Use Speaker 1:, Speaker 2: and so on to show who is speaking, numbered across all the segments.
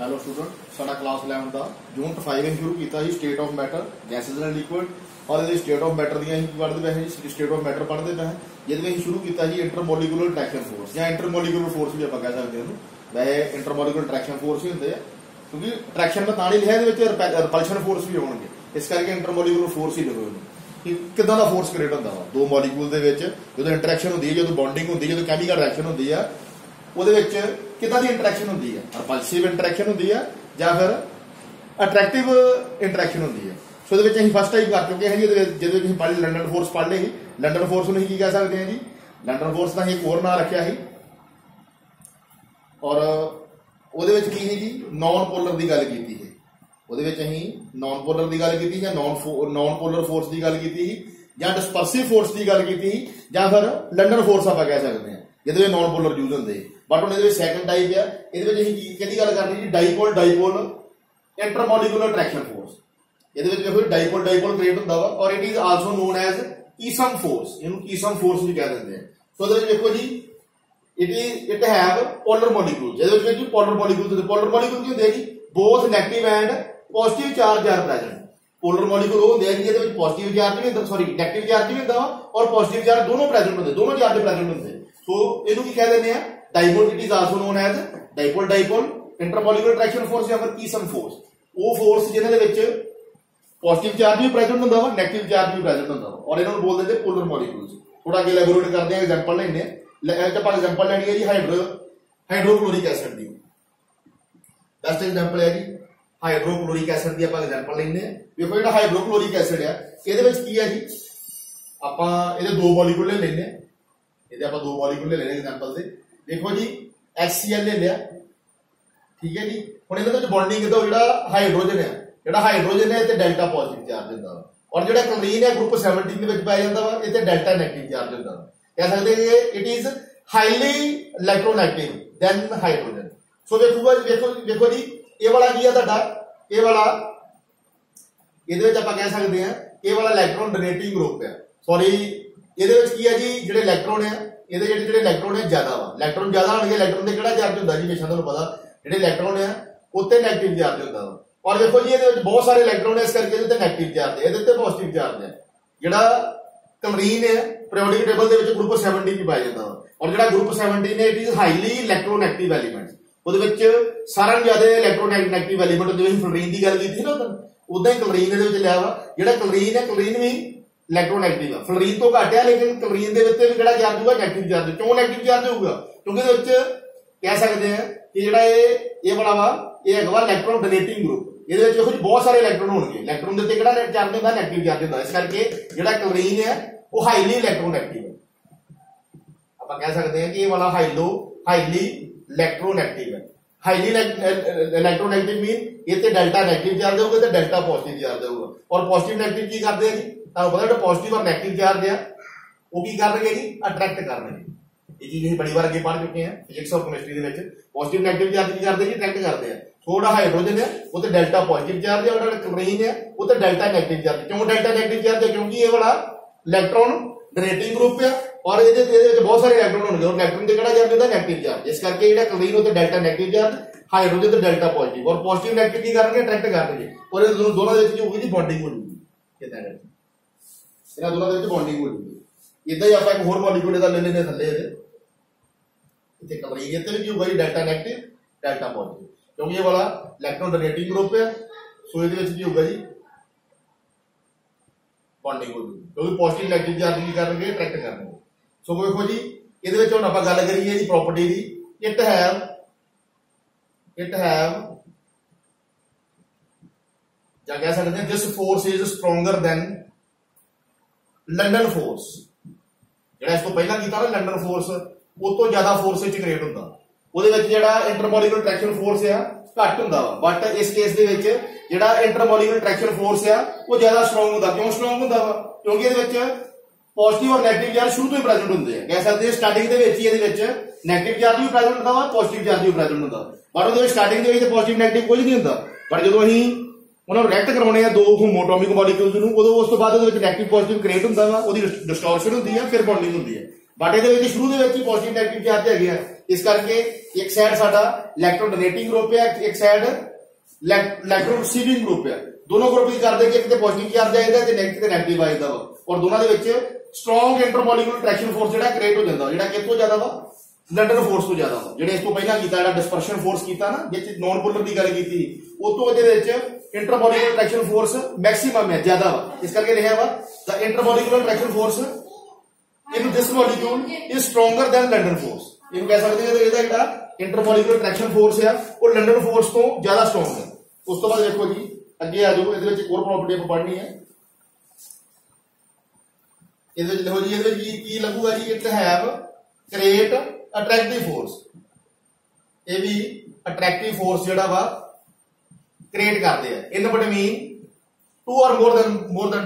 Speaker 1: Hello student, साडा class 11 का unit 5 ने शुरू किया state of matter gases and liquid और ये स्टेट ऑफ मैटर दी पढ़ते पे हैं। स्टेट ऑफ मैटर पढ़ते पे हैं जिसमें शुरू किया इंटरमोलिकुलर ट्रैक्शन फोर्स या इंटरमोलिकुलर फोर्स भी आप कह सकते हैं। वैसे इंटरमोलिकुलर ट्रैक्शन फोर्स ही होंगे क्योंकि ट्रैक्शन में तां नहीं लिखा रिपल्शन फोर्स भी होंगे, इस करके इंटरमोलिकुलर फोर्स ही लिखे कि किदा का फोर्स क्रिएट होता वा दो मॉलीक्यूल जो इंटरैक्शन होती है, जो बॉन्डिंग होती है, जो कैमिकल रिएक्शन होती है किदा की इंटरैक्शन होती है, रिपल्सिव इंटरैक्शन होती है या फिर अट्रैक्टिव इंटरैक्शन होती है। सो ये फर्स्ट टाइप कर चुके हैं जिसे पढ़ लंडन फोर्स पढ़ ली। लंडन फोर्स में की कह सकते हैं जी, लंडन फोर्स का एक होर ना रखा ही और वो की जी नॉन पोलर की गल की है। नॉन पोलर की गल की या नॉन पोलर फोर्स की गल की या डिस्पर्सिव फोर्स की गल की या फिर लंडन फोर्स आप कह सकते हैं जिसे नॉन पोलर यूज होंगे। बट हम ये सैकेंड टाइप है, ये गल करनी जी dipole dipole intermolecular traction force. ये डाइपोल डाइपोल क्रिएट होता है और it is also known as Keesom force, इनू कीसम फोर्स भी कह देते हैं। सो देखो जी it have polar molecules. Polar molecule की होंगे जी both negative and positive charge are present. Polar molecule वो होंगे जिहदे पॉजिटिव चार्ज भी होंदा, सॉरी नेगेटिव चार्ज भी होंदा और पॉजिटिव चार्ज दोनों प्रेजेंट होंगे, दोनों चार्ज प्रेजेंट होंगे। सो इनू की कह देते हैं dipole. It is also known as dipole dipole intermolecular traction force या फिर कीसम फोर्स। वो फोर्स जिन्हां दे विच पॉजिटिव चार्ज भी प्रेजेंट होंदा वा, नेगेटिव चार्ज भी प्रेजेंट होंदा वा और इन्हां नूं बोल देते पोलर मॉलिक्यूल्स। थोड़ा अगे एलैबोरेट करते हैं, एग्जांपल लेने आप एग्जांपल लैनी है जी हाइड्रोक्लोरिक एसिड की। बेस्ट एग्जांपल है जी हाइड्रोक्लोरिक एसिड की। आप एग्जांपल लेने देखो जो हाइड्रोक्लोरिक एसिड है ये है जी आप दो मॉलिक्यूल ले लेने, दो मॉलिक्यूल ले लेने एग्जांपल से। देखो जी HCl ले लिया, ठीक है जी। हुण इहदे विच बॉन्डिंग जो हाइड्रोजन है, डेल्टा पॉजिटिव चार्ज होंदा वा और जो क्लोरीन है ग्रुप 17 में पाया जाता वा इत्थे डेल्टा नेगेटिव चार्ज होंदा वा। कह सकते हैं it is highly electronegative than hydrogen. So देखो जी ये वाला की है तुहाडा, ये वाला इहदे विच आपां कह सकते हैं ये वाला इलेक्ट्रॉन डोनेटिंग ग्रुप है। सॉरी इहदे विच की है जी जिहड़े इलेक्ट्रॉन है ये इलेक्ट्रॉन है ज्यादा वा, इलेक्ट्रॉन ज्यादा होंगे। इलेक्ट्रॉन से किहड़ा चार्ज होंदा जी हमेशा तुहानूं पता जिहड़े इलेक्ट्रॉन है उत्ते नेगेटिव चार्ज होंदा वा। और देखो जी ये बहुत सारे इलेक्ट्रॉन है इस करके नेगेटिव चार्ज है, ये पॉजिटिव चार्ज है। जिहड़ा क्लोरीन है पीरियोडिक टेबल के ग्रुप 17 में पाया जाता है और जो ग्रुप 17 है it is highly electronegative element. वो सारा ज्यादा इलेक्ट्रोनेगेटिव एलीमेंट जो फ्लोरीन की गल की ना उदा ही क्लोरीन लिया वा। जो क्लोरीन है क्लोरीन भी इलेक्ट्रोनेगेटिव है, फ्लोरीन तो घट है लेकिन क्लोरीन के भी चार्ज होगा नेगेटिव चार्ज। क्यों नेगेटिव चार्ज होगा? क्योंकि कह सकते हैं कि जो ये बड़ा वा ये इलेक्ट्रॉन डोनेटिंग ग्रुप, ये बहुत सारे इलेक्ट्रॉन होंगे, इलेक्ट्रॉन के उत्ते चार्ज होता नेगेटिव चार्ज होता। इस करके जो क्लोरीन है वो हाईली इलेक्ट्रोनेगेटिव है। आप कह सकते हैं कि ये वाला हाईली इलेक्ट्रोनेगेटिव है। हाईली इलेक्ट्रोनेगेटिव मीन ये डेल्टा नेगेटिव चार्ज होगा तो डेल्टा पॉजिटिव चार्ज होगा। और पॉजिटिव नेगेटिव की करते हैं जी तुहानूं पता पॉजिटिव और नेगेटिव चार्ज है वो की करनगे जी अट्रैक्ट करनगे। ये चीज बड़ी बार अगे पढ़ चुके हैं फिजिक्स और केमिस्ट्री के। पॉजिटिव नेगेटिव चार्ज की करते हैं जी अट्रैक्ट करते हैं। थोड़ा हाइड्रोजन है वो तो डेल्टा पॉजिटिव चार्ज है और क्लोरीन है वो तो डेल्टा नेगेटिव चार्ज। क्यों डेल्टा नेगेटिव चार्ज है? क्योंकि ये बड़ा इलेक्ट्रॉन डोनेटिंग ग्रुप है और ये बहुत सारे इलेक्ट्रॉन होंगे और इलेक्ट्रॉन के किहड़ा चार्ज होता नेगेटिव चार्ज। इस करके जो क्लोरीन होता डेल्टा नेगेटिव चार्ज, हाइड्रोजन तो डेल्टा पॉजिटिव और पॉजिटिव नेगेटिव की करेंगे अट्रैक्ट करनगे और ये दोनों के होगी जी बॉन्डिंग हो जाएगी। इदां करके इन्हां दोनों के बॉन्डिंग हो जाएगी। इदां ही आप एक होर मॉलिक्यूल इहदा ले लेने थल्ले इत्थे क्लोरीन इत्थे भी होगा जी डेल्टा नेगेटिव डेल्टा पॉजिटिव क्योंकि ये वाला इलेक्ट्रॉन डोनेटिंग ग्रुप है। सो ये होगा जी बॉन्डिंग हो जाएगी क्योंकि पॉजिटिव नेगेटिव चार्ज की करेंगे अट्रैक्ट करनगे। सो देखो जी ये हुण आपां गल करिए जी प्रॉपर्टी की। इट हैव या कह सकते हैं this force is stronger then London force. जो इस तो पहला किया ना लंडन फोर्स उस तो ज्यादा फोर्स क्रिएट होता इंटरमोलिकुलर ट्रैक्शन फोर्स है घट होंदा वा। बट इस केस दे विच जिहड़ा इंटरमोलिकुलर ट्रैक्शन फोर्स है वो ज्यादा स्ट्रोंग होंदा। क्यों स्ट्रोंग होंदा वा? क्योंकि इहदे विच पॉजिटिव और नेगेटिव चार्ज शुरू तो ही प्रेजेंट होंगे हैं। कह सकते हैं स्टार्टिंग नेगेटिव चार्ज भी प्रेजेंट होता है पॉजिटिव चार्ज भी प्रेजेंट होता है। बट वो स्टार्टिंग पॉजिटिव नेगेटिव कुछ नहीं होता। बट जो असीं उन्होंने रिएक्ट करवाने दो होमोटोमिक मॉलिक्यूल्स उदों उस तो बाद नेगेटिव पॉजिटिव क्रिएट होंदा वा, ओहदी डिस्टॉर्शन होंदी है फिर बॉन्डिंग होंदी है। बट ये शुरू के पॉजिटिव नेगेटिव चार्ज है इस करके एक साइड साडा इलेक्ट्रॉन डोनेटिंग ग्रुप है, एक साइड इलेक्ट्रॉन रिसीविंग ग्रुप है। दोनों ग्रुप की करते कि एक पॉजिटिव चार्ज आएगा ते नेगेटिव आ जाता वा, और दोनों के विच स्ट्रॉन्ग इंटरमोलिकुलर अट्रैक्शन फोर्स जिहड़ा क्रिएट हो जाता, जिहड़ा कितों ज्यादा वा, लंडन फोर्स तो ज्यादा वा। जिहड़े इस तो पहला कीता जिहड़ा डिस्पर्शन फोर्स कीता ना, जिस नॉन पोलर की गल की, उस तो इहदे विच इंटरमोलिकुलर अट्रैक्शन फोर्स मैक्सिमम है, ज्यादा वा। इस करके लिखा वा the intermolecular attraction force in this molecule is stronger than London force. इहनूं कह सकते हैं इहदा जिहड़ा इंटरमोलिकुलर अट्रैक्शन फोर्स है वो लंडन फोर्स तो ज्यादा स्ट्रॉन्ग है। उस तो बाद देखो जी अगे आ जाओ, इहदे विच एक और प्रॉपर्टी आपां पढ़नी है। इहदे विच देखो जी, इहदे विच की लगूगा जी, it have create attractive force. ये भी अट्रैक्टिव फोर्स जिहड़ा वा क्रिएट करते हैं इन बिटवीन टू और मोर देन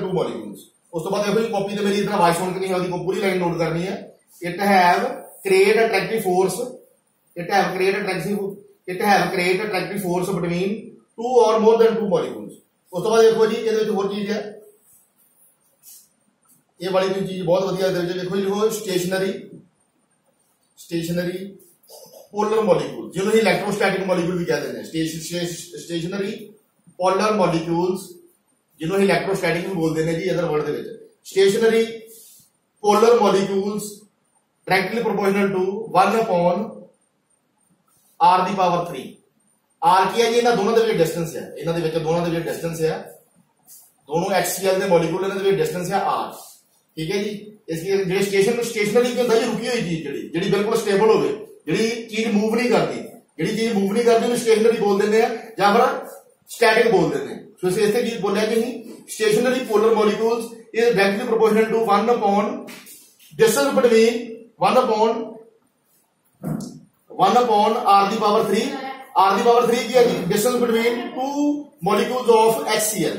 Speaker 1: टू मॉलिक्यूल्स। उस तो बाद देखो जी कॉपी ते मेरी इतना वॉइस नोट करनी है, उसकी पूरी लाइन नोट करनी है। It have create attractive force, it have create attractive force between two और मोर देन टू मॉलिक्यूल्स। उस तो बाद देखो जी ये होर चीज है, ये वाली भी चीज बहुत वधिया। देखो जी वो स्टेशनरी पोलर मॉलिक्यूल, जिन्होंने इलेक्ट्रोस्टैटिक मॉलिक्यूल भी कहते हैं, स्टेशनरी पोलर मॉलिक्यूल्स जिन्होंने इलेक्ट्रोस्टैटिक भी बोलते हैं जी अदर वर्ड दे विच। Stationary polar molecules directly proportional to 1/r⁴। R की है जी, इन्हां दोनों के डिस्टेंस है, इन्हां दे विच दोनों के डिस्टेंस है, दोनों HCl के मॉलिक्यूल इन्हां दे डिस्टेंस है r, ठीक है जी। इसकी जो स्टेशनरी की होंदा जी रुकी हुई चीज जिहड़ी बिल्कुल स्टेबल होवे, जिहड़ी चीज मूव नहीं करती, जिहड़ी चीज मूव नहीं करती उन्हें स्टेशनरी बोल देंगे हैं या फिर स्टैटिक बोल देते हैं। सो इस चीज बोलिया कि stationary polar molecules is directly proportional to 1/, distance between 1/r⁴। r⁴ की है जी distance between two molecules of HCl।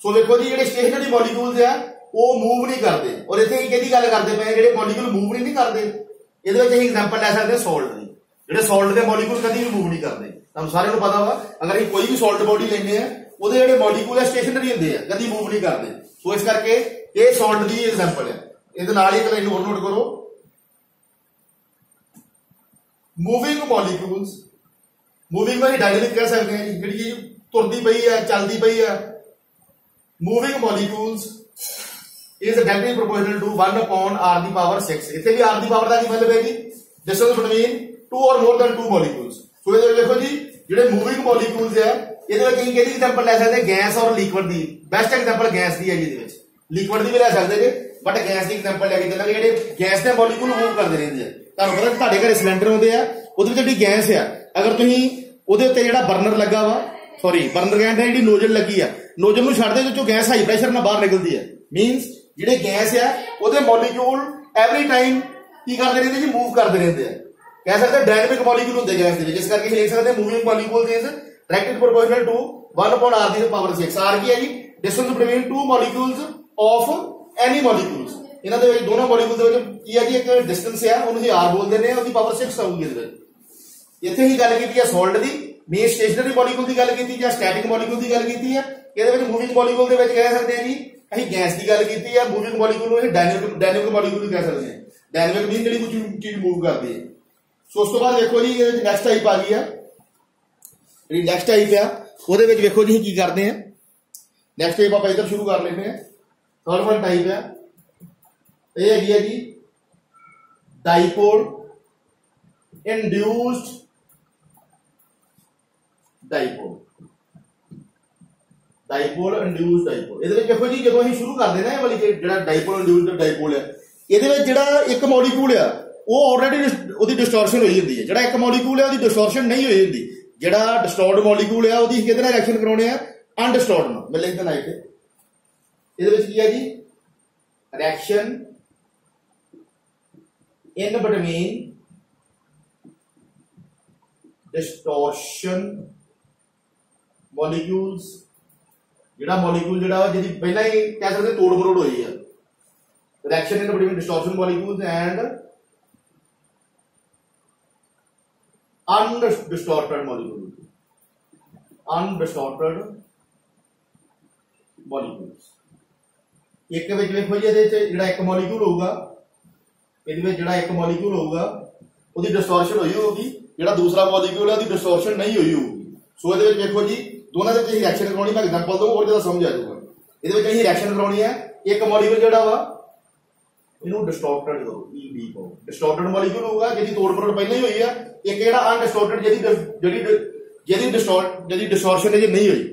Speaker 1: So देखो जी जिहड़े स्टेशनरी मॉलिक्यूल्स है वो मूव नहीं करते, और इत्थे किहदी गल करदे पए जिहड़े मॉलिक्यूल मूव नहीं करते, इहदे विच असीं एग्जांपल ले सकते हैं सॉल्ट दी। जिहड़े सॉल्ट के मॉलिक्यूल कभी भी मूव नहीं करते, तुहानूं सारिआं नूं पता वा, अगर असीं कोई भी सॉल्ट बॉडी लैंदे हैं ਉਹਦੇ ਜਿਹੜੇ ਮੋਲੀਕੂਲ ਹੈ ਸਟੇਸ਼ਨਰੀ ਹੁੰਦੇ ਆ, ਕਦੀ ਮੂਵ ਨਹੀਂ ਕਰਦੇ। ਸੋ ਇਸ ਕਰਕੇ ਇਹ ਸੌਲਟ ਦੀ ਐਗਜ਼ਾਮਪਲ ਹੈ। ਇਹਦੇ ਨਾਲ ਹੀ ਇੱਕ ਲਾਈਨ ਹੋਰ ਨੋਟ ਕਰੋ, ਮੂਵਿੰਗ ਮੋਲੀਕੂਲਸ। ਮੂਵਿੰਗ ਨੂੰ ਡਾਇਨਾਮਿਕ ਕਹਿ ਸਕਦੇ ਹਾਂ, ਜਿਹੜੀ ਚੀਜ਼ ਤੁਰਦੀ ਪਈ ਹੈ, ਚੱਲਦੀ ਪਈ ਹੈ। Moving molecules is directly proportional to 1/r⁴। ਇੱਥੇ ਵੀ r ਦੀ ਪਾਵਰ ਦਾ ਕੀ ਮਤਲਬ ਹੈ ਜੀ, ਡਿਸਟੈਂਸ ਬਿਟਵੀਨ ਟੂ ਔਰ ਮੋਰ ਦੈਨ ਟੂ ਮੋਲੀਕੂਲਸ। ਸੋ ਇਹਦੇ ਦੇਖੋ ਜੀ ਜਿਹੜੇ ਮੂਵਿੰਗ ਮੋਲੀਕੂਲਸ ਹੈ ਇਹਦੇ ਵਿੱਚ ਅਸੀਂ ਕਿਹਦੀ ਐਗਜ਼ਾਮਪਲ ਲੈ ਸਕਦੇ, ਗੈਸ ਔਰ ਲਿਕਵਿਡ ਦੀ। ਬੈਸਟ ਐਗਜ਼ਾਮਪਲ ਗੈਸ ਦੀ ਹੈ ਜੀ, ਇਹਦੇ ਵਿੱਚ ਲਿਕਵਿਡ ਦੀ ਵੀ ਲੈ ਸਕਦੇ ਜੇ, ਬਟ ਗੈਸ ਦੀ ਐਗਜ਼ਾਮਪਲ ਲੈ ਕੇ ਚੱਲਾਂਗੇ। ਜਿਹੜੇ ਗੈਸ ਦੇ ਮੋਲੀਕੂਲ ਮੂਵ ਕਰਦੇ ਰਹਿੰਦੇ ਆ, ਤੁਹਾਨੂੰ ਪਤਾ ਤੁਹਾਡੇ ਘਰੇ ਸਿਲੰਡਰ ਹੁੰਦੇ ਆ, ਉਹਦੇ ਵਿੱਚ ਜਿਹੜੀ ਗੈਸ ਆ, ਅਗਰ ਤੁਸੀਂ ਉਹਦੇ ਉੱਤੇ ਜਿਹੜਾ ਬਰਨਰ ਲੱਗਾ ਵਾ, ਸੌਰੀ ਬਰਨਰ ਕਹਿੰਦੇ ਜਿਹੜੀ ਨੋਜ਼ਲ ਲੱਗੀ ਆ, ਨੋਜ਼ਲ ਨੂੰ ਛੱਡਦੇ ਵਿੱਚੋਂ ਗੈਸ ਹਾਈ ਪ੍ਰੈਸ਼ਰ ਨਾਲ ਬਾਹਰ ਨਿਕਲਦੀ ਹੈ। ਮੀਨਸ ਜਿਹੜੇ ਗੈਸ ਆ ਉਹਦੇ ਮੋਲੀਕੂਲ ਐਵਰੀ ਟਾਈਮ ਕੀ ਕਰਦੇ ਰਹਿੰਦੇ ਜੀ, ਮੂਵ ਕਰਦੇ ਰਹਿੰਦੇ ਆ। ਕਹਿ ਸਕਦੇ ਡਾਇਨਾਮਿਕ ਮੋਲੀਕੂਲ ਹੁੰਦੇ ਗੈਸ ਦੇ ਵਿੱਚ। ਇਸ ਕਰਕੇ ਲਿਖ ਸਕਦੇ moving molecule is directly proportional to 1/r⁴। R की है जी distance between two molecules of any molecules. इन्हां दे विच दोनों मॉलिक्यूल दे विच की है जी एक डिस्टेंस है, उन्हें r बोल देने हैं, उसकी पावर 6 आऊगी। इहदे विच इत्थे ही गल कीती है सॉल्ट दी, मेन स्टेशनरी मॉलिक्यूल की गल कीती या स्टैटिक मॉलिक्यूल की गल कीती है। इहदे विच मूविंग मॉलिक्यूल दे विच कह सकते हैं जी असीं गैस की गल कीती है, मूविंग मॉलिक्यूल नूं असीं डायनामिक मॉलिक्यूल भी कह सकते हैं। डायनामिक मीन जिहड़ी कोई चीज मूव करदी है। सो उस तो बाद देखो जी इहदे विच नैक्सट टाइप आ गई है, ਜਿਹੜੀ ਨੈਕਸਟ ਟਾਈਪ ਆ ਉਹਦੇ ਵਿੱਚ ਵੇਖੋ ਜੀ ਕੀ ਕਰਦੇ ਆ। ਨੈਕਸਟ ਟਾਈਪ ਆਪਾਂ ਇਧਰ ਸ਼ੁਰੂ ਕਰ ਲੈਂਦੇ ਆ। ਥਰਡ ਵਨ ਟਾਈਪ ਆ, ਇਹ ਹੈਗੀ ਆ ਜੀ ਡਾਈਪੋਲ ਇੰਡਿਊਸਡ ਡਾਈਪੋਲ। ਡਾਈਪੋਲ induced dipole. ਇਹਦੇ ਵਿੱਚ ਦੇਖੋ ਜੀ ਜਦੋਂ ਅਸੀਂ ਸ਼ੁਰੂ ਕਰਦੇ ਨਾ ਇਹ ਵਾਲੀ ਜਿਹੜਾ ਡਾਈਪੋਲ ਇੰਡਿਊਸਡ ਡਾਈਪੋਲ ਆ, ਇਹਦੇ ਵਿੱਚ ਜਿਹੜਾ ਇੱਕ ਮੋਲੀਕੂਲ ਆ ਉਹ ਆਲਰੇਡੀ ਉਹਦੀ ਡਿਸਟੋਰਸ਼ਨ ਹੋਈ ਹੁੰਦੀ ਹੈ। ਜਿਹੜਾ ਇੱਕ ਮੋਲੀਕੂਲ ਆ ਉਹਦੀ ਡਿਸਟੋਰਸ਼ਨ ਨਹੀਂ ਹੋਈ ਹੁੰਦੀ। ਜਿਹੜਾ ਡਿਸਟੋਰਡ ਮੋਲੀਕੂਲ ਆ ਉਹਦੀ ਕਿਹਦੇ ਨਾਲ ਰਿਐਕਸ਼ਨ ਕਰਾਉਣੇ ਆ, ਅਨਡਿਸਟੋਰਡ ਨਾਲ। ਮੈਂ ਲਿਖ ਦੇਣਾ ਇੱਥੇ, ਇਹਦੇ ਵਿੱਚ ਕੀ ਹੈ ਜੀ reaction in between distortion molecules. ਜਿਹੜਾ ਮੋਲੀਕੂਲ ਜਿਹੜਾ ਜਿਹਦੀ ਪਹਿਲਾਂ ਹੀ ਕਹਿ ਸਕਦੇ ਤੋੜ ਮਰੋੜ ਹੋਈ ਹੈ, reaction in between distortion molecules and undistorted molecules। ਇੱਕ ਵਿੱਚ ਵੇਖੋ ਜੀ ਇਹਦੇ ਵਿੱਚ ਜਿਹੜਾ ਇੱਕ ਮੋਲੀਕੂਲ ਹੋਊਗਾ, ਇਹਦੇ ਵਿੱਚ ਜਿਹੜਾ ਇੱਕ ਮੋਲੀਕੂਲ ਹੋਊਗਾ ਉਹਦੀ ਡਿਸਟੋਰਸ਼ਨ ਹੋਈ ਹੋਊਗੀ, ਜਿਹੜਾ ਦੂਸਰਾ ਮੋਲੀਕਿਊਲ ਹੈ ਉਹਦੀ ਡਿਸਟੋਰਸ਼ਨ ਨਹੀਂ ਹੋਈ ਹੋਊਗੀ। ਸੋ ਇਹਦੇ ਵਿੱਚ ਵੇਖੋ ਜੀ ਦੋਨਾਂ ਦੇ ਵਿੱਚ ਅਸੀਂ ਰਿਐਕਸ਼ਨ ਕਰਾਉਣੀ, ਮੈਂ ਐਗਜ਼ਾਮਪਲ ਦਊਂ ਹੋਰ ਜ਼ਿਆਦਾ ਸਮਝ ਆ ਜਾਊਗਾ। ਇਹਦੇ ਵਿੱਚ ਅਸੀਂ ਰਿਐਕਸ਼ਨ ਕਰਾਉਣੀ ਹੈ, ਇੱਕ ਮੋਲੀਕਿਊਲ ਜਿਹੜਾ ਵਾ ਇਹਨੂੰ ਡਿਸਟੋਰਟਡ ਕਰੋ, ਈਡੀ ਕਹੋ, ਡਿਸਟੋਰਟਡ ਮੋਲੀਕਿਊਲ ਹੋਊਗਾ ਜਿਹਦੀ ਤੋੜ ਮਰੋੜ ਪਹਿਲਾਂ ਹੀ ਹੋਈ ਆ। ਇੱਕ ਜਿਹੜਾ ਅਨਡਿਸਟੋਰਟਡ ਜਿਹਦੀ ਡਿਸਟੋਰਸ਼ਨ ਜੇ ਨਹੀਂ ਹੋਈ,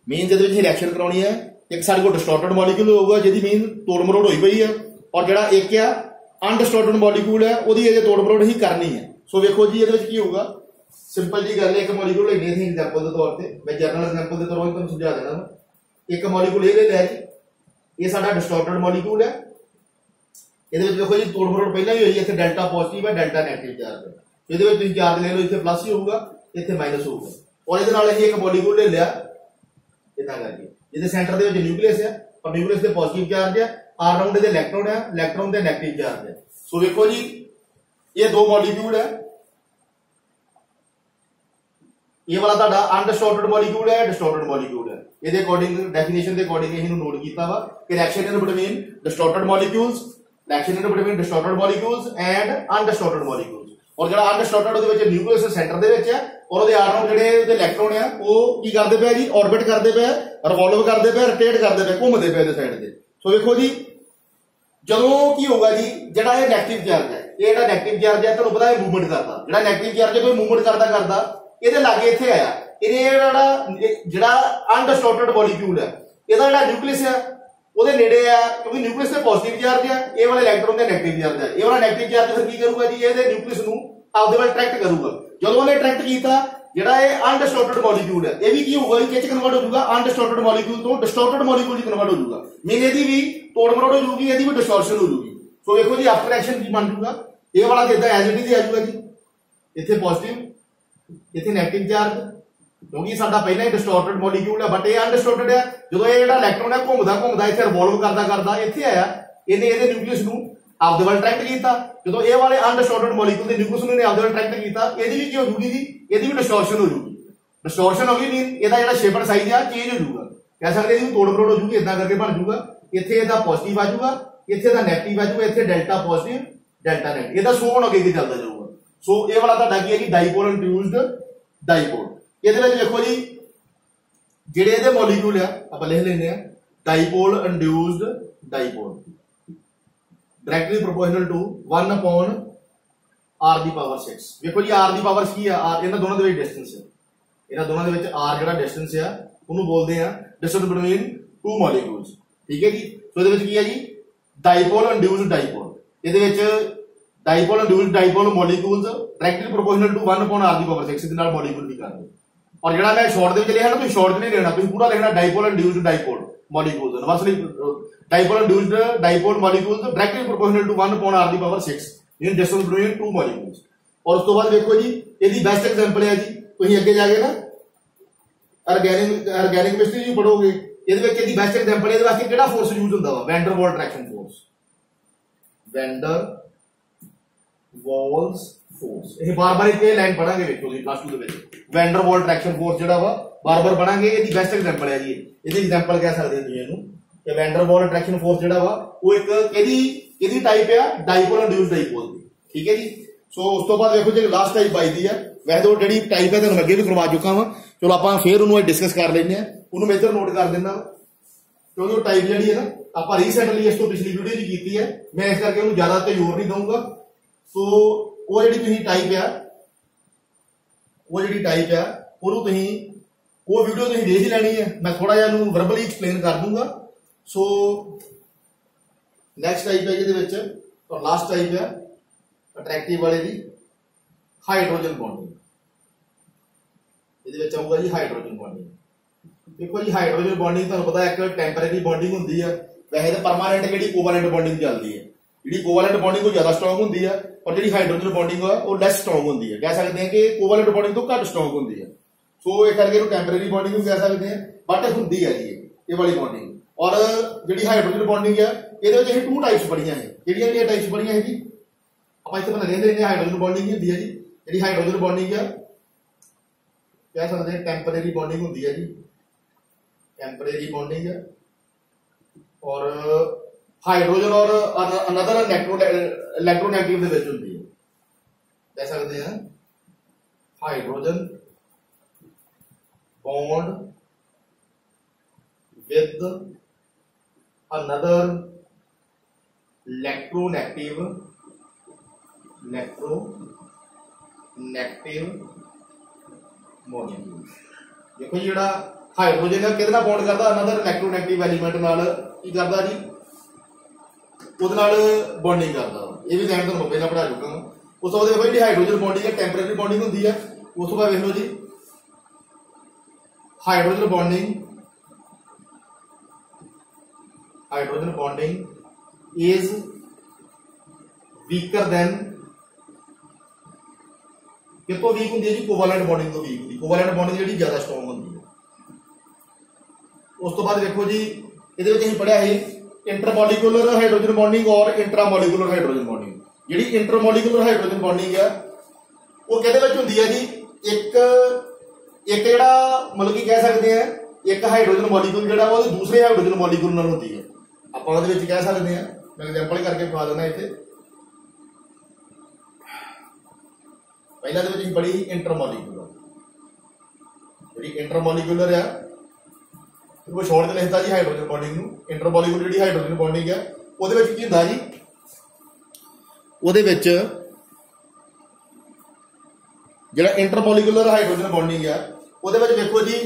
Speaker 1: ਮੀਨਸ ਇਹਦੇ ਵਿੱਚ ਰਿਐਕਸ਼ਨ ਕਰਾਉਣੀ ਹੈ। ਇੱਕ ਸਾਡੇ ਕੋਲ ਡਿਸਟੋਰਟਡ ਮੋਲੀਕਿਊਲ ਹੋਊਗਾ ਜਿਹਦੀ ਮੀਨ ਤੋੜ ਮਰੋੜ ਹੋਈ ਪਈ ਆ, ਔਰ ਜਿਹੜਾ ਇੱਕ ਆ ਅਨਡਿਸਟੋਰਟਡ ਮੋਲੀਕਿਊਲ ਹੈ ਉਹਦੀ ਅਜੇ ਤੋੜ ਮਰੋੜ ਹੀ ਕਰਨੀ ਹੈ। ਸੋ ਵੇਖੋ ਜੀ ਇਹਦੇ ਵਿੱਚ ਕੀ ਹੋਊਗਾ, ਸਿੰਪਲ ਜੀ ਗੱਲ ਹੈ, ਇੱਕ ਮੋਲੀਕਿਊਲ ਲੈਣੀ ਸੀ ਐਗਜ਼ਾਮਪਲ ਦੇ ਤੌਰ ਤੇ, ਮੈਂ ਜਨਰਲ ਐਗਜ਼ਾਮਪਲ ਦੇ ਤੌਰ ਤੇ ਤੁਹਾਨੂੰ ਸਮਝਾ ਦੇਣਾ ਵਾ। ਇੱਕ ਮੋਲੀਕਿਊਲ ਇਹ ਲੈ ਜੀ, ਇਹ ਸਾਡਾ ਡਿਸਟੋਰਟਡ ਮੋਲੀਕਿਊਲ ਹੈ। ਇਹਦੇ ਵਿੱਚ ਦੇਖੋ ਜੀ ਤੋੜ ਮਰੋੜ ਪਹਿਲਾਂ ਹੀ ਹੋਈ, ਇੱਥੇ ਡੈਲਟਾ ਪੋਜ਼ਿਟਿਵ ਹੈ, ਡੈਲਟਾ ਨੈਗੇਟਿਵ ਚਾਰਜ ਹੈ। ਇਹਦੇ ਵਿੱਚ ਤੁਸੀਂ ਚਾਰਜ ਲੈ ਲਓ, ਇੱਥੇ ਪਲੱਸ ਹੀ ਹੋਊਗਾ, ਇੱਥੇ ਮਾਈਨਸ ਹੋਊਗਾ। ਔਰ ਇਹਦੇ ਨਾਲ ਅਸੀਂ ਇੱਕ ਮੋਲੀਕਿਊਲ ਲੈ ਲਿਆ ਇਦਾਂ ਕਰਕੇ, ਜਿਹਦੇ ਸੈਂਟਰ ਦੇ ਵਿੱਚ ਨਿਊਕਲੀਅਸ ਹੈ, ਔਰ ਨਿਊਕਲੀਅਸ ਤੇ ਪੋਜ਼ਿਟਿਵ ਚਾਰਜ ਹੈ, ਆਰ ਰਾਉਂਡ ਦੇ ਇਲੈਕਟ੍ਰੋਨ ਹੈ, ਇਲੈਕਟ੍ਰੋਨ ਦੇ ਨੈਗੇਟਿਵ ਚਾਰਜ ਹੈ। ਸੋ ਵੇਖੋ ਜੀ ਇਹ ਦੋ ਮੋਲੀਕਿਊਲ ਹੈ, ਇਹ ਵਾਲਾ ਤੁਹਾਡਾ ਅਨਡਿਸਟੋਰਟਡ ਮੋਲੀਕਿਊਲ ਹੈ, ਡਿਸਟੋਰਟਡ ਮੋਲੀਕਿਊਲ ਹੈ। ਇਹਦੇ ਅਕੋਰਡਿੰਗ ਡੈਫੀਨੇਸ਼ਨ ਦੇ ਅਕੋਰਡਿੰਗ ਇਹਨੂੰ ਨੋਟ ਕੀਤਾ ਵਾ ਕਿ reaction in between distorted molecules, reaction in between distorted molecules and undistorted molecules. ਔਰ ਜਿਹੜਾ ਅਨਡਿਸਟੋਰਟਡ ਉਹਦੇ ਵਿੱਚ ਨਿਊਕਲੀਅਸ ਸੈਂਟਰ ਦੇ ਵਿੱਚ ਹੈ, ਔਰ ਉਹਦੇ ਆਰ ਰਾਉਂਡ ਜਿਹੜੇ ਉਹਦੇ ਇਲੈਕਟ੍ਰੋਨ ਆ ਉਹ ਕੀ ਕਰਦੇ ਪਏ ਜੀ, ਆਰਬਿਟ ਕਰਦੇ ਪਏ, ਰਿਵੋਲਵ ਕਰਦੇ ਪਏ, ਰੋਟੇਟ ਕਰਦੇ ਪਏ, ਘੁੰਮਦੇ ਪਏ ਇਹਦੇ ਸਾਈਡ ਤੇ। ਸੋ ਵੇਖੋ ਜੀ ਜਦੋਂ ਕੀ ਹੋਊਗਾ ਜੀ, ਜਿਹੜਾ ਇਹ ਨੈਗੇਟਿਵ ਚਾਰਜ ਹੈ, ਇਹ ਜਿਹੜਾ ਨੈਗੇਟਿਵ ਚਾਰਜ ਹੈ ਤੁਹਾਨੂੰ ਪਤਾ ਇਹ ਮੂਵਮੈਂਟ ਕਰਦਾ, ਜਿਹੜਾ ਨੈਗੇਟਿਵ ਚਾਰਜ ਕੋਈ ਮੂਵਮੈਂਟ ਕਰਦਾ ਇਹਦੇ ਲਾਗੇ ਇੱਥੇ ਆਇਆ, ਇਹਦੇ ਜਿਹੜਾ ਅਨਡਿਸਟੋਰਟਡ ਮੋਲੀਕਿਊਲ ਹੈ ਇਹਦਾ ਜਿਹੜਾ ਨਿਊਕਲੀਅਸ ਹੈ ਉਹਦੇ ਨੇੜੇ ਆ, ਕਿਉਂਕਿ ਨਿਊਕਲੀਅਸ ਤੇ ਪੋਜ਼ਿਟਿਵ ਚਾਰਜ ਹੈ, ਇਹ ਵਾਲੇ ਇਲੈਕਟ੍ਰੋਨ ਦੇ ਨੈਗੇਟਿਵ ਚਾਰਜ ਹੈ। ਇਹ ਵਾਲਾ ਨੈਗੇਟਿਵ ਚਾਰਜ ਫਿਰ ਕੀ ਕਰੂਗਾ ਜੀ, ਇਹਦੇ ਨਿਊਕਲੀਅਸ ਨੂੰ ਆਪਦੇ ਵੱਲ ਅਟਰੈਕਟ ਕਰੂਗਾ। ਜਦੋਂ ਉਹਨੇ ਅਟਰੈਕਟ ਕੀਤਾ, ਜਿਹੜਾ ਇਹ ਅਨਡਿਸਟੋਰਟਡ ਮੋਲੀਕਿਊਲ ਹੈ ਇਹ ਵੀ ਕੀ ਹੋਊਗਾ ਜੀ, ਕਿਹ ਚ ਕਨਵਰਟ ਹੋ ਜਾਊਗਾ, ਅਨਡਿਸਟੋਰਟਡ ਮੋਲੀਕਿਊਲ ਤੋਂ ਡਿਸਟੋਰਟਡ ਮੋਲੀਕਿਊਲ ਚ ਕਨਵਰਟ ਹੋ ਜਾਊਗਾ। ਮੀਨ ਇਹਦੀ ਵੀ ਤੋੜ ਮਰੋੜ ਹੋ ਜਾਊਗੀ, ਇਹਦੀ ਵੀ ਡਿਸਟੋਰਸ਼ਨ ਹੋ ਜਾਊਗੀ। ਸੋ ਵੇਖੋ ਜੀ ਆਫਟਰ ਐਕਸ਼ਨ ਕੀ ਬਣ ਜਾਊਗਾ, ਇਹ ਵਾਲਾ ਜਿੱਦਾਂ ਐਜ਼ ਇਟ ਇਜ਼ ਆ ਜਾਊਗਾ ਜੀ, ਇੱਥੇ ਪੋਜ਼ਿਟਿਵ ਇੱਥੇ ਨੈਗੇਟਿਵ ਚਾਰਜ, ਕਿਉਂਕਿ ਸਾਡਾ ਪਹਿਲਾਂ ਹੀ ਡਿਸਟੋਰਟਡ ਮੋਲੀਕਿਊਲ ਹੈ ਬਟ ਇਹ ਅਨਡਿਸਟੋਰਟਡ ਹੈ। ਜਦੋਂ ਇਹ ਜਿਹੜਾ ਇਲੈਕਟ੍ਰੋਨ ਹੈ ਘੁੰਮਦਾ ਇੱਥੇ ਰਿਵੋਲਵ ਕਰਦਾ ਇੱਥੇ ਆਇਆ, ਇਹਨੇ ਇਹਦੇ ਨਿਊਕਲੀਅਸ ਨੂੰ ਆਪਦੇ ਵੱਲ ਅਟਰੈਕਟ ਕੀਤਾ। ਜਦੋਂ ਇਹ ਵਾਲੇ ਅਨਡਿਸਟੋਰਟਡ ਮੋਲੀਕਿਊਲ ਦੇ ਨਿਊਕਲੀਅਸ ਨੂੰ ਇਹਨੇ ਆਪਦੇ ਵੱਲ ਅਟਰੈਕਟ ਕੀਤਾ, ਇਹਦੀ ਵੀ ਕੀ ਹੋ ਜੂਗੀ ਜੀ, ਇਹਦੀ ਵੀ ਡਿਸਟੋਰਸ਼ਨ ਹੋ ਜੂਗੀ। ਡਿਸਟੋਰਸ਼ਨ ਹੋ ਗਈ ਮੀਨ ਇਹਦਾ ਜਿਹੜਾ ਸ਼ੇਪ ਐਂਡ ਸਾਈਜ਼ ਆ ਚੇਂਜ ਹੋ ਜੂਗਾ, ਕਹਿ ਸਕਦੇ ਇਹਦੀ ਤੋੜ ਮਰੋੜ ਹੋ ਜੂਗੀ, ਇਦਾਂ ਕਰਕੇ ਬਣ ਜੂਗਾ। ਇੱਥੇ ਇਹਦਾ ਪੋਜ਼ਿਟਿਵ ਆ ਜੂਗਾ, ਇੱਥੇ ਦਾ ਨੈਗੇਟਿਵ ਆ ਜੂਗਾ, ਇੱਥੇ ਡੈਲਟਾ ਪੋਜ਼ਿਟਿਵ ਡੈਲਟਾ ਨੈਗੇਟਿਵ, ਇਹਦਾ ਸੋ ਹੁਣ ਅੱਗੇ ਕੀ ਚੱਲਦਾ ਜਾਊਗਾ। ਸੋ ਇਹ ਵਾਲਾ ਤੁਹਾਡਾ ਕੀ ਹੈ ਜੀ, ਡਾਈਪੋਲ ਇੰਡਿਊਸਡ ਡਾਈਪੋਲ। ਇਹਦੇ ਵਿੱਚ ਵੇਖੋ ਜੀ ਜਿਹੜੇ ਇਹਦੇ ਮੋਲੀਕਿਊਲ ਆ ਆਪਾਂ ਲਿਖ ਲੈਂਦੇ ਆ, dipole induced dipole directly proportional to 1 upon r ਦੀ ਪਾਵਰ 6। ਵੇਖੋ ਜੀ r ਦੀ ਪਾਵਰ ਕੀ ਆ, r ਇਹਨਾਂ ਦੋਨਾਂ ਦੇ ਵਿੱਚ ਡਿਸਟੈਂਸ ਹੈ, ਇਹਨਾਂ ਦੋਨਾਂ ਦੇ ਵਿੱਚ r ਜਿਹੜਾ ਡਿਸਟੈਂਸ ਆ ਉਹਨੂੰ ਬੋਲਦੇ ਆ ਡਿਸਟੈਂਸ ਬਿਟਵੀਨ ਟੂ ਮੋਲੀਕਿਊਲਸ। ਠੀਕ ਹੈ ਜੀ। ਸੋ ਇਹਦੇ ਵਿੱਚ ਕੀ ਹੈ ਜੀ, ਡਾਈਪੋਲ ਇੰਡਿਊਸਡ ਡਾਈਪੋਲ। ਇਹਦੇ ਵਿੱਚ dipole induced dipole molecules directly proportional to 1 upon r ਦੀ ਪਾਵਰ 6 ਦੇ ਨਾਲ ਮੋਲੀਕਿਊਲ ਵੀ ਕਰਦੇ। ਔਰ ਜਿਹੜਾ ਮੈਂ ਸ਼ਾਰਟ ਦੇ ਵਿੱਚ ਲਿਖਿਆ ਨਾ, ਤੁਸੀਂ ਸ਼ਾਰਟ ਨਹੀਂ ਲੈਣਾ, ਤੁਸੀਂ ਪੂਰਾ ਲਿਖਣਾ ਡਾਈਪੋਲ induced ਡਾਈਪੋਲ molecules, universally dipole induced dipole molecules directly proportional to 1 upon r ਦੀ power 6 in distance between two molecules। और ਉਸ ਤੋਂ ਬਾਅਦ ਦੇਖੋ ਜੀ ਇਹਦੀ ਬੈਸਟ ਐਗਜ਼ਾਮਪਲ ਹੈ ਜੀ, ਤੁਸੀਂ ਅੱਗੇ ਜਾ ਕੇ ਨਾ ਆਰਗੈਨਿਕ ਕੈਮਿਸਟਰੀ ਵੀ ਪੜੋਗੇ, ਇਹਦੇ ਵਿੱਚ ਇਹਦੀ ਬੈਸਟ ਐਗਜ਼ਾਮਪਲ ਇਹਦੇ ਵਾਸਤੇ ਕਿਹੜਾ ਫੋਰਸ ਯੂਜ਼ ਹੁੰਦਾ ਵਾ, ਵੈਨ ਡਰ ਵਾਲ ਅਟਰੈਕਸ਼ਨ ਫੋਰਸ। ਵੈਨ ਡਰ ਵਾਲਸ ਫੋਰਸ, ਇਹ ਬਾਰ-ਬਾਰ ਇਹ ਲਾਈਨ ਪੜਾਂਗੇ, ਵੇਖੋ ਜੀ ਕਲਾਸ 2 ਦੇ ਵਿੱਚ ਵੈਨ ਡਰ ਵਾਲ ਅਟਰੈਕਸ਼ਨ ਫੋਰਸ ਜਿਹੜਾ ਵਾ ਬਾਰ-ਬਾਰ ਪੜਾਂਗੇ। ਇਹਦੀ ਬੈਸਟ ਐਗਜ਼ਾਮਪਲ ਹੈ ਜੀ, ਇਹਦੀ ਐਗਜ਼ਾਮਪਲ ਕਹਿ ਸਕਦੇ ਤੁਸੀਂ ਇਹਨੂੰ ਕਿ ਵੈਨ ਡਰ ਵਾਲ ਅਟਰੈਕਸ਼ਨ ਫੋਰਸ ਜਿਹੜਾ ਵਾ ਉਹ ਇੱਕ ਇਹਦੀ ਟਾਈਪ ਆ ਡਾਈਪੋਲ ਇੰਡਿਊਸਡ ਡਾਈਪੋਲ ਦੀ। ਠੀਕ ਹੈ ਜੀ। ਸੋ ਉਸ ਤੋਂ ਬਾਅਦ ਵੇਖੋ ਜੀ ਲਾਸਟ ਟਾਈਪ ਬਾਈਦੀ ਆ, ਵੈਸੇ ਉਹ ਜਿਹੜੀ ਟਾਈਪ ਹੈ ਤੁਹਾਨੂੰ ਅੱਗੇ ਵੀ ਕਰਵਾ ਚੁੱਕਾ ਵਾ, ਚਲੋ ਆਪਾਂ ਫੇਰ ਉਹਨੂੰ ਡਿਸਕਸ ਕਰ ਲੈਂਦੇ ਆ, ਉਹਨੂੰ ਮੈਂ ਇੱਧਰ ਨੋਟ ਕਰ ਦਿੰਦਾ ਕਿਉਂਕਿ ਉਹ ਟਾਈਪ ਜਿਹੜੀ ਹੈ ਨਾ ਆਪਾਂ ਰੀਸੈਂਟਲੀ ਇਸ ਤੋਂ ਪਿਛਲੀ ਵੀਡੀਓ 'ਚ ਕੀਤੀ ਹੈ, ਮੈਂ ਇਸ ਕਰਕੇ ਉਹਨੂੰ ਜ਼ਿਆਦਾ ਤੇ ਜ਼ੋਰ ਨਹੀਂ ਦਊਂਗਾ। ਸੋ ਉਹ ਜਿਹੜੀ ਤੁਸੀਂ ਟਾਈਪ ਆ ਉਹਨੂੰ ਤੁਸੀਂ ਉਹ ਵੀਡੀਓ ਤੁਸੀਂ ਦੇਖ ਹੀ ਲੈਣੀ ਹੈ, ਮੈਂ ਥੋੜਾ ਜਿਹਾ ਇਹਨੂੰ ਵਰਬਲੀ ਐਕਸਪਲੇਨ ਕਰ ਦੂੰਗਾ। ਸੋ ਨੈਕਸਟ ਟਾਈਪ ਹੈ ਇਹਦੇ ਵਿੱਚ ਔਰ ਲਾਸਟ ਟਾਈਪ ਹੈ ਅਟਰੈਕਟਿਵ ਵਾਲੇ ਦੀ ਹਾਈਡਰੋਜਨ ਬੌਂਡਿੰਗ। ਇਹਦੇ ਵਿੱਚ ਆਊਗਾ ਜੀ ਹਾਈਡਰੋਜਨ ਬੌਂਡਿੰਗ। ਦੇਖੋ ਜੀ ਹਾਈਡਰੋਜਨ ਬੌਂਡਿੰਗ ਤੁਹਾਨੂੰ ਪਤਾ ਇੱਕ ਟੈਂਪਰੇਰੀ ਬੌਂਡਿੰਗ ਹੁੰਦੀ ਹੈ, ਵੈਸੇ ਤਾਂ ਪਰਮਾਨੈਂਟ ਜਿਹੜੀ ਕੋਵੈਲੈਂਟ ਬੌਂਡਿੰਗ ਚੱਲਦੀ ਹੈ, ਜਿਹੜੀ ਕੋਵੈਲੈਂਟ ਬੌਂਡਿੰਗ ਉਹ ਜ਼ਿਆਦਾ ਸਟਰੋਂਗ ਹੁੰਦੀ ਹੈ ਔਰ ਜਿਹੜੀ ਹਾਈਡਰੋਜਨ ਬੌਂਡਿੰਗ ਆ ਉਹ ਲੈਸ ਸਟਰੋਂਗ ਹੁੰਦੀ ਹੈ, ਕਹਿ ਸਕਦੇ ਹਾਂ ਕਿ ਕੋਵੈਲੈਂਟ ਬੌਂਡਿੰਗ ਤੋਂ ਘੱਟ ਸਟਰੋਂਗ ਹੁੰਦੀ ਹੈ। ਸੋ ਇਹ ਕਰਕੇ ਇਹਨੂੰ ਟੈਂਪਰੇਰੀ ਬੌਂਡਿੰਗ ਵੀ ਕਹਿ ਸਕਦੇ ਹਾਂ, ਬਟ ਹੁੰਦੀ ਹੈ ਜੀ ਇਹ ਵਾਲੀ ਬੌਂਡਿੰਗ। ਔਰ ਜਿਹੜੀ ਹਾਈਡਰੋਜਨ ਬੌਂਡਿੰਗ ਹੈ ਇਹਦੇ ਵਿੱਚ ਇਹ 2 ਟਾਈਪਸ ਬਣੀਆਂ ਹੈ, ਕਿਹੜੀਆਂ ਟਾਈਪਸ ਬਣੀਆਂ ਹੈ ਜੀ, ਆਪਾਂ ਇੱਥੇ ਪਹਿਲਾਂ ਰਹਿੰਦੇ ਹਾਈਡਰੋਜਨ ਬੌਂਡਿੰਗ ਹੁੰਦੀ ਹੈ ਜੀ, ਜਿਹੜੀ ਹਾਈਡਰੋਜਨ ਬੌਂਡਿੰਗ ਹੈ ਕਹਿ ਸਕਦੇ ਹਾਂ ਟੈਂਪਰੇਰੀ ਬੌਂਡਿੰਗ ਹੁੰਦੀ ਹੈ ਜੀ, ਟੈਂਪਰੇਰੀ ਬੌਂਡਿੰग ਹੈ। ਔਰ ਹਾਈਡਰੋਜਨ ਔਰ ਅਨਦਰ ਇਲੈਕਟ੍ਰੋਨੈਗੇਟਿਵ ਦੇ ਵਿੱਚ ਹੁੰਦੀ ਹੈ, कह सकते हैं hydrogen bond with another electronegative molecule. देखो जी जिहड़ा हाइड्रोजन है किहदे नाल बॉन्ड करदा अनदर इलेक्ट्रोनेगेटिव एलीमेंट नाल की करदा जी ਉਹਦੇ ਨਾਲ बॉन्डिंग करदा। ये भी ध्यान तुहानूं पहलां पढ़ा चुका हां। उस तो बाद देखो जी हाइड्रोजन बॉन्डिंग है टैंपरेरी बॉन्डिंग होंदी है। उस तो बाद देख लो जी hydrogen bonding is weaker than कितों वीक होंदी है जी कोवैलेंट बॉन्डिंग तो वीक होंदी। कोवैलेंट बॉन्डिंग जी ज्यादा स्ट्रॉन्ग होंदी है। उस तो बाद देखो जी ये असीं पढ़िया है इंटरमोलिकुलर हाइड्रोजन बॉन्डिंग और इंट्रामोलिकुलर हाइड्रोजन बॉन्डिंग। जी इंटरमोलिकुलर हाइड्रोजन बॉन्डिंग है वो कहते होंदी है जी एक जिहड़ा मतलब कि कह सकते हैं एक हाइड्रोजन मॉलिक्यूल जिहड़ा वो दूसरे हाइड्रोजन मॉलिक्यूल नाल होंदी है। आपां उहदे विच कह सकते हैं मैं एग्जांपल करके दिखा देना इत्थे। पहला दे विच पढ़ी इंटरमोलिकुलर जी इंटरमोलिकुलर है वो शॉर्ट में लिखता जी हाइड्रोजन बॉन्डिंग नूं। इंटरमोलिकुलर जी हाइड्रोजन बॉन्डिंग है उहदे विच की हुंदा जी उहदे विच जिहड़ा इंटरमोलिकुलर हाइड्रोजन बॉन्डिंग है उहदे विच देखो जी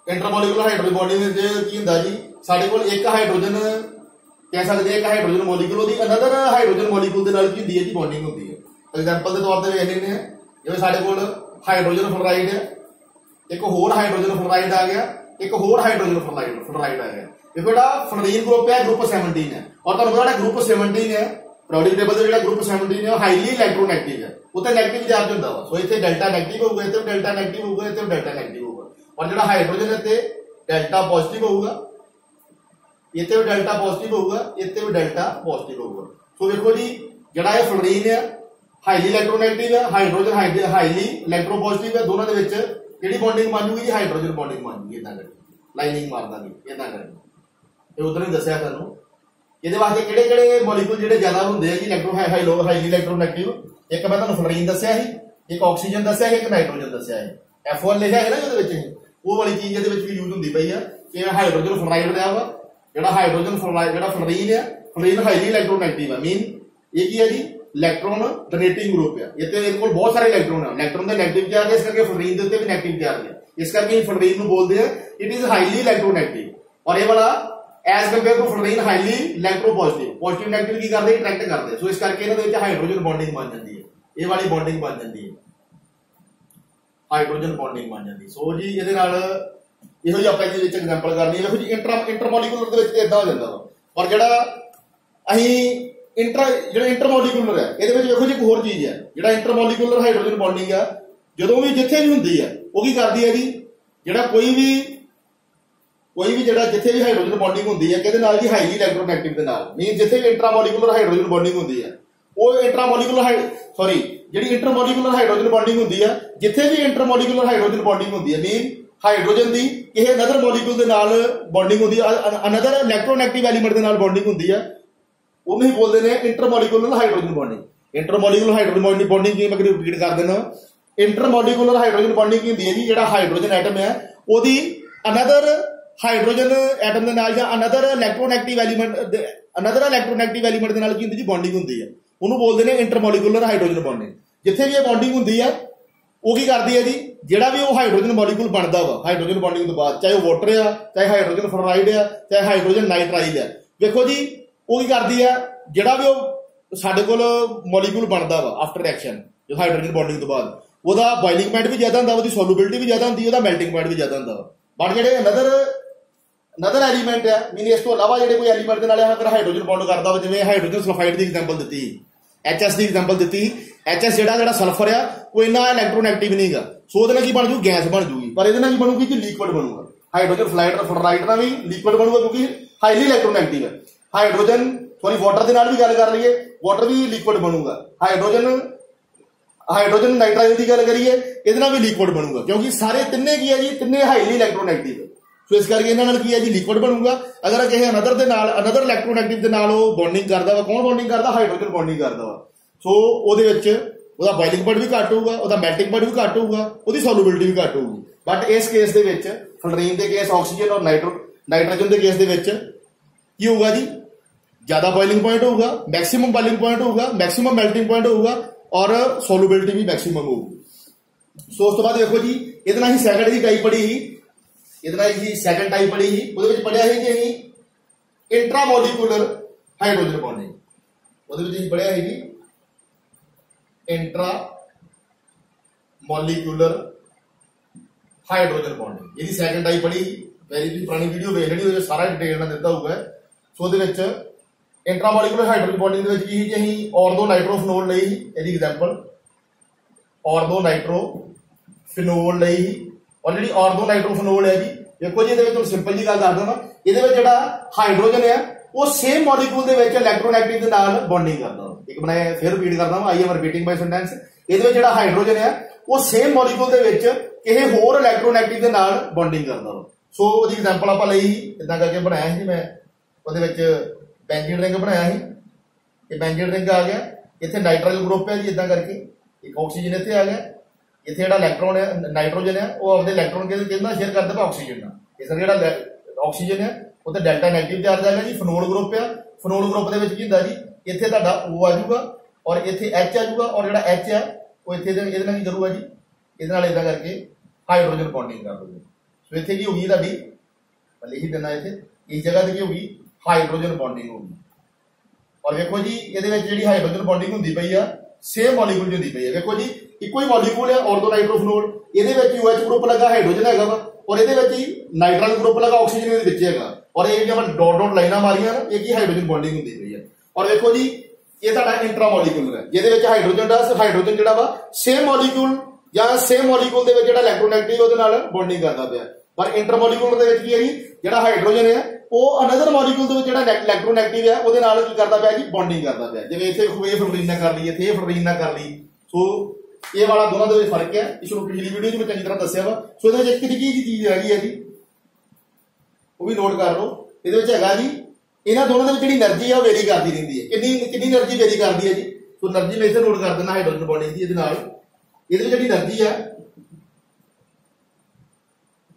Speaker 1: इंटरमोलिकुलर हाइड्रोजन बॉन्डिंग की हुंदा जी साडे कोल एक हाइड्रोजन कह सकते हैं एक हाइड्रोजन मॉलिक्यूल उहदी अनदर हाइड्रोजन मॉलिक्यूल दे नाल की हुंदी है जी बॉन्डिंग होंदी है। एग्जांपल के तौर पर वेख लैंदे हैं जिवें साडे कोल हाइड्रोजन फ्लोराइड है एक होर हाइड्रोजन फ्लोराइड आ गया एक होर हाइड्रोजन फ्लोराइड आ गया। देखो जिहड़ा फ्लोरीन ग्रुप है ग्रुप 17 है और तुहानूं पता ग्रुप 17 है पीरियोडिक टेबल से ग्रुप 17 है हाईली इलेक्ट्रोनैगेटिव है उत्ते नैगेटिव चार्ज होंदा वा। सो इत्थे डेल्टा नैगेटिव होगा इत्थे डेल्टा नैगेटिव होगा इत्थे डेल्टा नैगेटिव होगा और जिहड़ा हाइड्रोजन इत्थे डेल्टा पॉजिटिव होगा इत्थे भी डेल्टा पॉजिटिव होगा इत्थे भी डेल्टा पॉजिटिव होगा। सो देखो जी जिहड़ा ये फ्लोरीन है हाईली इलेक्ट्रोनैगेटिव है हाइड्रोजन हाईली इलेक्ट्रोपॉजिटिव है दोनों दे विच किहड़ी बॉन्डिंग बन जूगी जी हाइड्रोजन बॉन्डिंग बन जूगी। इदां करके लाइनिंग मार दांगे इदां करके उधर ही दस्सिया तुहानूं ਇਹਦੇ ਵਾਸਤੇ ਕਿਹੜੇ ਕਿਹੜੇ ਮੋਲੀਕੂਲ ਜਿਹੜੇ ਜ਼ਿਆਦਾ ਹੁੰਦੇ ਆ ਜੀ ਹਾਈਲੀ ਇਲੈਕਟ੍ਰੋਨੈਗੇਟਿਵ। ਇੱਕ ਮੈਂ ਤੁਹਾਨੂੰ ਫਲੋਰੀਨ ਦੱਸਿਆ ਸੀ ਇੱਕ ਆਕਸੀਜਨ ਦੱਸਿਆ ਸੀ ਇੱਕ ਨਾਈਟ੍ਰੋਜਨ ਦੱਸਿਆ ਸੀ F1 ਲਿਖਿਆ ਹੈ ਨਾ ਇਹਦੇ ਵਿੱਚ ਉਹ ਵਾਲੀ ਚੀਜ਼ ਇਹਦੇ ਵਿੱਚ ਵੀ ਯੂਜ਼ ਹੁੰਦੀ ਪਈ ਆ ਕਿ ਹਾਈਡਰੋਜਨ ਫਲੋਰਾਈਡ ਲਿਆ ਵਾ ਜਿਹੜਾ ਹਾਈਡਰੋਜਨ ਫਲੋਰਾਈਡ ਜਿਹੜਾ ਫਲੋਰੀਨ ਹੈ ਫਲੋਰੀਨ ਹਾਈਲੀ ਇਲੈਕਟ੍ਰੋਨੈਗੇਟਿਵ ਆ ਮੀਨ ਇਹ ਕੀ ਹੈ ਜੀ ਇਲੈਕਟ੍ਰੋਨ ਡੋਨੇਟਿੰਗ ਗਰੁੱਪ ਹੈ। ਇੱਥੇ ਇਹਦੇ ਕੋਲ ਬਹੁਤ ਸਾਰੇ ਇਲੈਕਟ੍ਰੋਨ ਆ ਇਲੈਕਟ੍ਰੋਨ ਦੇ ਨੈਗੇਟਿਵ ਚਾਰਜ ਇਸ ਕਰਕੇ ਫਲੋਰੀਨ ਦੇ ਉੱਤੇ ਵੀ ਨੈਗੇਟਿਵ ਚਾਰਜ ਹੈ ਇਸ ਕਰਕੇ ਫਲੋਰੀਨ ਨੂੰ ਬੋਲਦੇ ਆ ਇਟ ਇਜ਼ ਹਾਈਲੀ ਇਲੈਕਟ੍ਰੋਨੈਗੇਟਿਵ और ये वाला as compare to fluorine highly electropositive positive negative की करते अट्रैक्ट करते सो इस करके इन्हां दे विच हाइड्रोजन बॉन्डिंग बन जाती है ये वाली बॉन्डिंग बन जाती है हाइड्रोजन बॉन्डिंग बन जाती है। सो जी इहदे नाल इहो जी आपां इहदे विच एग्जांपल करनी है। देखो जी इंटरमोलिकुलर दे विच इदां हो जांदा वा और जिहड़ा अहीं इंटरमोलिकुलर है इहदे विच देखो जी एक होर चीज है जिहड़ा इंटरमोलिकुलर हाइड्रोजन बॉन्डिंग है जदों भी जिथे भी हुंदी है वो की करदी है जी जिहड़ा कोई भी जिहड़ा जिथे भी हाइड्रोजन बॉन्डिंग होंदी है किहदे नाल जी हाईली इलेक्ट्रोनैगेटिव दे नाल मीन जिथे भी इंट्रामोलिकुलर हाइड्रोजन बॉन्डिंग होंदी है वो इंट्रामोलिकुलर जिहड़ी इंटरमोलिकुलर हाइड्रोजन बॉन्डिंग होंदी है जिथे भी इंटरमोलिकुलर हाइड्रोजन बॉन्डिंग होंदी है मीन हाइड्रोजन दी किसी अनदर मॉलिक्यूल दे नाल बॉन्डिंग होंदी है अनदर इलेक्ट्रोनैगेटिव एलीमेंट दे नाल बॉन्डिंग होंदी है ਉਹਨੂੰ ਹੀ बोलते हैं intermolecular hydrogen bonding. Intermolecular hydrogen bonding की मैं रिपीट कर देना इंटरमोलिकुलर हाइड्रोजन बॉन्डिंग की होंदी है जी जिहड़ा हाइड्रोजन एटम है ਉਹਦੀ अनदर हाइड्रोजन एटम के नाल अनदर इलेक्ट्रोनैगेटिव एलीमेंट के नाल की हुंदी जी बॉन्डिंग हुंदी है उन्होंने बोलते हैं इंटरमोलिकुलर हाइड्रोजन बॉन्डिंग। जिथे भी ये बॉन्डिंग हुंदी है वो की करती है जी जिहड़ा भी वो हाइड्रोजन मॉलिक्यूल बनता वा हाइड्रोजन बॉन्डिंग तो बाद चाहे वो वाटर है चाहे हाइड्रोजन फ्लोराइड है चाहे हाइड्रोजन नाइट्राइल है देखो जी वो की करती है जिहड़ा भी वो साडे कोल मॉलिक्यूल बनता वा आफ्टर रिएक्शन जो हाइड्रोजन बॉन्डिंग तो बाद ਉਹਦਾ बॉइलिंग पॉइंट भी ज्यादा ਹੁੰਦਾ ਉਹਦੀ ਸੋਲੂबिलिटी भी ज्यादा ਹੁੰਦੀ ਉਹਦਾ मेल्टिंग पॉइंट भी ज्यादा ਹੁੰਦਾ बट ਜਿਹੜੇ अनदर एलीमेंट है मीन इस तो इलावा जो कोई एलीमेंट के नाल अगर हाइड्रोजन बॉन्ड करता जिवें हाइड्रोजन सल्फाइड की एग्जांपल दी HS की एग्जांपल दी HS जिहड़ा सल्फर है वो इन्ना इलेक्ट्रोनैगेटिव नहीं गा सो ਉਹਦੇ ਨਾਲ ਕੀ बन जू गैस बन जूगी पर ਇਹਦੇ ਨਾਲ ਕੀ बनूगी कि लिक्विड बनूगा हाइड्रोजन फ्लोराइड का भी लिक्विड बनूगा क्योंकि हाईली इलेक्ट्रोनैगेटिव है हाइड्रोजन वाटर के नाल भी गल कर रही है वाटर भी लिक्विड बनूगा हाइड्रोजन नाइट्राइल की गल करिए ये भी लिक्विड बनूगा क्योंकि सारे तिन्ने की है जी तिन्ने हाईली इलेक्ट्रोनैगेटिव है सो इस करके इन्हां नाल की है जी लिक्विड बनूगा। अगर किसी अनदर इलेक्ट्रोनैगेटिव के नाल बॉन्डिंग करता वा कौन बॉन्डिंग करता हाइड्रोजन बॉन्डिंग करता वा सो ਉਹਦੇ ਵਿੱਚ ਉਹਦਾ ਬੋਇਲਿੰਗ ਪੁਆਇੰਟ ਵੀ ਘੱਟ ਹੋਊਗਾ, ਉਹਦਾ ਮੈਲਟਿੰਗ ਪੁਆਇੰਟ ਵੀ ਘੱਟ ਹੋਊਗਾ, ਉਹਦੀ ਸੋਲੂਬਿਲਿਟੀ ਵੀ ਘੱਟ ਹੋਊਗੀ। ਬਟ ਇਸ ਕੇਸ ਦੇ ਵਿੱਚ ਫਲੋਰੀਨ ਦੇ ਕੇਸ ਆਕਸੀਜਨ ਔਰ ਨਾਈਟ੍ਰੋਜਨ ਦੇ ਕੇਸ ਦੇ ਵਿੱਚ ਕੀ ਹੋਊਗਾ ਜੀ, ਜ਼ਿਆਦਾ ਬੋਇਲਿੰਗ ਪੁਆਇੰਟ ਹੋਊਗਾ, ਮੈਕਸਿਮਮ ਬੋਇਲਿੰਗ ਪੁਆਇੰਟ ਹੋਊਗਾ, ਮੈਕਸਿਮਮ ਮੈਲਟਿੰਗ ਪੁਆਇੰਟ ਹੋਊਗਾ ਔਰ ਸੋਲੂਬਿਲਿਟੀ ਵੀ ਮੈਕਸਿਮਮ ਹੋਊਗੀ। ਸੋ ਉਸ ਤੋਂ ਬਾਅਦ ਦੇਖੋ ਜੀ ਇਹਦੇ ਨਾਲ ਹੀ ਸੈਕੰਡ ਦੀ ਟਾਈਪ ਪੜ੍ਹੀ ਸੀ, ਇਹਦੇ ਨਾਲ ਹੀ ਸੈਕੰਡ ਟਾਈਪ ਪੜ੍ਹੀ ਸੀ, ਉਹਦੇ ਵਿੱਚ ਪੜ੍ਹਿਆ ਸੀ ਕਿ ਅਸੀਂ ਇੰਟਰਾਮੋਲੀਕੂਲਰ ਹਾਈਡਰੋਜਨ ਬੌਂਡਿੰਗ, ਉਹਦੇ ਵਿੱਚ ਅਸੀਂ ਪੜ੍ਹਿਆ ਸੀ ਜੀ ਇੰਟਰਾ ਮੋਲੀਕੂਲਰ ਹਾਈਡਰੋਜਨ ਬੌਂਡਿੰਗ, ਇਹਦੀ ਸੈਕੰਡ ਟਾਈਪ ਪੜ੍ਹੀ। ਮੇਰੀ ਵੀ ਪੁਰਾਣੀ ਵੀਡੀਓ ਵੇਖ ਲੈਣੀ, ਉਹਦੇ ਵਿੱਚ ਸਾਰਾ ਡਿਟੇਲ ਨਾਲ ਦਿੱਤਾ ਹੋਊਗਾ। ਸੋ ਉਹਦੇ ਵਿੱਚ ਇੰਟਰਾ ਮੋਲੀਕੂਲਰ ਹਾਈਡਰੋਜਨ ਬੌਂਡਿੰਗ ਦੇ ਵਿੱਚ ਕੀ ਸੀ ਕਿ ਅਸੀਂ ਔਰਦੋ ਨਾਈਟ੍ਰੋਫਿਨੋਲ ਲਈ ਸੀ, ਇਹਦੀ ਐਗਜ਼ਾਮਪਲ ਔਰਦੋ ਨਾਈਟ੍ਰੋਫਿਨੋਲ ਲਈ ਸੀ। ਔਰ ਜਿਹੜੀ ਔਰਦੋ ਨਾਈਟ੍ਰੋਫਿਨੋਲ ਹੈ ਜੀ, ਦੇਖੋ ਜੀ ਇਹਦੇ ਵਿੱਚ ਤੁਹਾਨੂੰ ਸਿੰਪਲ ਜੀ ਗੱਲ ਦੱਸ ਦਿੰਦਾ, ਇਹਦੇ ਵਿੱਚ ਜਿਹੜਾ ਹਾਈਡਰੋਜਨ ਹੈ ਉਹ ਸੇਮ ਮੋਲੀਕੂਲ ਦੇ ਵਿੱਚ ਇਲੈਕਟ੍ਰੋਨੈਗੇਟਿਵ ਦੇ ਨਾਲ ਬੌਂਡਿੰਗ ਕਰਦਾ। ਇੱਕ ਮੈਂ ਫਿਰ ਰਿਪੀਟ ਕਰਦਾ ਹਾਂ, I am repeating my sentence. ਇਹਦੇ ਵਿੱਚ ਜਿਹੜਾ ਹਾਈਡਰੋਜਨ ਹੈ ਉਹ ਸੇਮ ਮੋਲੀਕੂਲ ਦੇ ਵਿੱਚ ਕਿਸੇ ਹੋਰ ਇਲੈਕਟ੍ਰੋਨੈਗੇਟਿਵ ਦੇ ਨਾਲ ਬੌਂਡਿੰਗ ਕਰਦਾ ਵਾ। ਸੋ ਉਹਦੀ ਐਗਜ਼ਾਮਪਲ ਆਪਾਂ ਲਈ ਸੀ, ਇਦਾਂ ਕਰਕੇ ਬਣਾਇਆ ਸੀ ਮੈਂ, ਉਹਦੇ ਵਿੱਚ ਬੈਂਜ਼ੀਨ ਰਿੰਗ ਬਣਾਇਆ ਸੀ, ਇਹ ਬੈਂਜ਼ੀਨ ਰਿੰਗ ਆ ਗਿਆ, ਇੱਥੇ ਨਾਈਟ੍ਰੋਜਨ ਗਰੁੱਪ ਹੈ ਜੀ, ਇਦਾਂ ਕਰਕੇ ਇੱਕ ਆਕਸੀਜਨ ਇੱਥੇ ਆ ਗਿਆ, ਇੱਥੇ ਜਿਹੜਾ ਇਲੈਕਟ੍ਰੋਨ ਹੈ ਨਾਈਟ੍ਰੋਜਨ ਹੈ ਉਹ ਆਪਦੇ ਇਲੈਕਟ੍ਰੋਨ ਕਿਹਦੇ ਨਾਲ ਸ਼ੇਅਰ ਕਰਦਾ ਵਾ, ਆਕਸੀਜਨ ਨਾਲ। ਇਸ ਕਰਕੇ ਜਿਹੜਾ ਆਕਸੀਜਨ ਹੈ ਉਹ ਤੇ ਡੈਲਟਾ ਨੈਗੇਟਿਵ ਚਾਰਜ ਆ ਗਿਆ ਜੀ। ਫਨੋਲ ਗਰੁੱਪ ਆ, ਫਨੋਲ ਗਰੁੱਪ ਦੇ ਵਿੱਚ ਕੀ ਹੁੰਦਾ ਜੀ, ਇੱਥੇ ਤੁਹਾਡਾ O ਆ ਜਾਊਗਾ ਔਰ ਇੱਥੇ H ਆ ਜਾਊਗਾ, ਔਰ ਜਿਹੜਾ H ਆ ਉਹ ਇੱਥੇ ਇਹਦੇ ਨਾਲ ਕੀ ਕਰੂਗਾ ਜੀ, ਇਹਦੇ ਨਾਲ ਇਦਾਂ ਕਰਕੇ ਹਾਈਡਰੋਜਨ ਬੌਂਡਿੰਗ ਕਰ ਦੂਗਾ। ਸੋ ਇੱਥੇ ਕੀ ਹੋਗੀ ਤੁਹਾਡੀ, ਲਿਖ ਹੀ ਦੇਣਾ ਇੱਥੇ, ਇਸ ਜਗ੍ਹਾ ਤੇ ਕੀ ਹੋਗੀ, ਹਾਈਡਰੋਜਨ ਬੌਂਡਿੰਗ ਹੋਗੀ। ਔਰ ਵੇਖੋ ਜੀ ਇਹਦੇ ਵਿੱਚ ਜਿਹੜੀ ਹਾਈਡਰੋਜਨ ਬੌਂਡਿੰਗ ਹੁੰਦੀ ਪਈ ਆ ਸੇਮ ਮੋਲੀਕੂਲ ਦੀ ਹੁੰਦੀ ਪਈ ਹੈ। ਵੇਖੋ ਜੀ ਇੱਕੋ ਹੀ ਮੋਲੀਕੂਲ ਹੈ ਔਰਦੋ ਨਾਈਟ੍ਰੋਫਿਨੋਲ, ਇਹਦੇ ਵਿੱਚ OH ਗਰੁੱਪ ਲੱਗਾ ਹਾਈਡਰੋਜਨ ਹੈਗਾ ਵਾ, ਔਰ ਇਹਦੇ ਵਿੱਚ ਹੀ ਨਾਈਟ੍ਰੋਜਨ ਗਰੁੱਪ ਲੱਗਾ ਆਕਸੀਜਨ ਇਹਦੇ ਵਿੱਚ ਹੈਗਾ। ਔਰ ਇਹ ਜਿਹੜੀਆਂ ਡॉट डॉट ਲਾਈਨਾਂ ਮਾਰੀਆਂ ਨਾ, ਇਹ ਕੀ ਹਾਈਡਰੋਜਨ ਬੌਂਡਿੰਗ ਹੁੰਦੀ ਪਈ ਹੈ। ਔਰ ਵੇਖੋ ਜੀ ਇਹ ਤੁਹਾਡਾ ਇੰਟਰਾਮੋਲੀਕੂਲਰ ਹੈ, ਜਿਹਦੇ ਵਿੱਚ ਹਾਈਡਰੋਜਨ ਜਿਹੜਾ ਵਾ ਸੇਮ ਮੋਲੀਕੂਲ ਜਾਂ ਸੇਮ ਮੋਲੀਕੂਲ ਦੇ ਵਿੱਚ ਜਿਹੜਾ ਇਲੈਕਟ੍ਰੋਨੈਗੇਟਿਵ ਉਹਦੇ ਨਾਲ ਬੌਂਡਿੰਗ ਕਰਦਾ ਪਿਆ। ਪਰ ਇੰਟਰਮੋਲੀਕੂਲਰ ਦੇ ਵਿੱਚ ਕੀ ਹੈ ਜੀ, ਜਿਹੜਾ ਹਾਈਡਰੋਜਨ ਹੈ ਉਹ ਅਨਦਰ ਮੋਲੀਕੂਲ ਦੇ ਵਿੱਚ ਜਿਹੜਾ ਇਲੈਕਟ੍ਰੋਨੈਗੇਟਿਵ ਹੈ ਉਹਦੇ ਨਾਲ ਕੀ ਕਰਦਾ ਪਿਆ ਜੀ, ਬੌਂਡਿੰਗ ਕਰਦਾ ਪਿਆ। ਜਿਵੇਂ ਇੱਥੇ ਇਹ ਫਲੋਰੀਨ ਨਾਲ ਕਰ ਲਈ, ਇੱਥੇ ਇਹ ਫਲੋਰੀਨ ਨਾਲ ਕਰ ਲਈ। ਸੋ ਇਹ ਵਾਲਾ ਦੋਨਾਂ ਦੇ ਵਿੱਚ ਫਰਕ ਹੈ, ਇਸ ਨੂੰ ਪਿਛਲੀ ਵੀਡੀਓ 'ਚ ਮੈਂ ਚੰਗੀ ਤਰ੍ਹਾਂ ਦੱਸਿਆ ਵਾ। ਸੋ ਇਹਦੇ ਵਿੱਚ ਇੱਕ ਨਿੱਕੀ ਜਿਹੀ ਚੀਜ਼ ਹੈਗੀ ਹੈ ਜੀ, ਉਹ ਵੀ ਨੋਟ ਕਰ ਲਓ। ਇਹਦੇ ਵਿੱਚ ਹੈਗਾ ਜੀ ਇਹਨਾਂ ਦੋਨਾਂ ਦੇ ਵਿੱਚ ਜਿਹੜੀ એનર્ਜੀ ਆ ਉਹ ਵੇਰੀ ਕਰਦੀ ਰਹਿੰਦੀ ਹੈ। ਕਿੰਨੀ એનર્ਜੀ ਵੇਰੀ ਕਰਦੀ ਹੈ ਜੀ, ਸੋ એનર્ਜੀ ਮੈਂ ਇੱਥੇ ਨੋਟ ਕਰ ਦਿੰਦਾ ਹਾਈਡਰੋਜਨ ਬੌਂਡਿੰਗ ਦੀ। ਇਹਦੇ ਨਾਲ ਇਹਦੇ ਵਿੱਚ ਜਿਹੜੀ એનર્ਜੀ ਆ,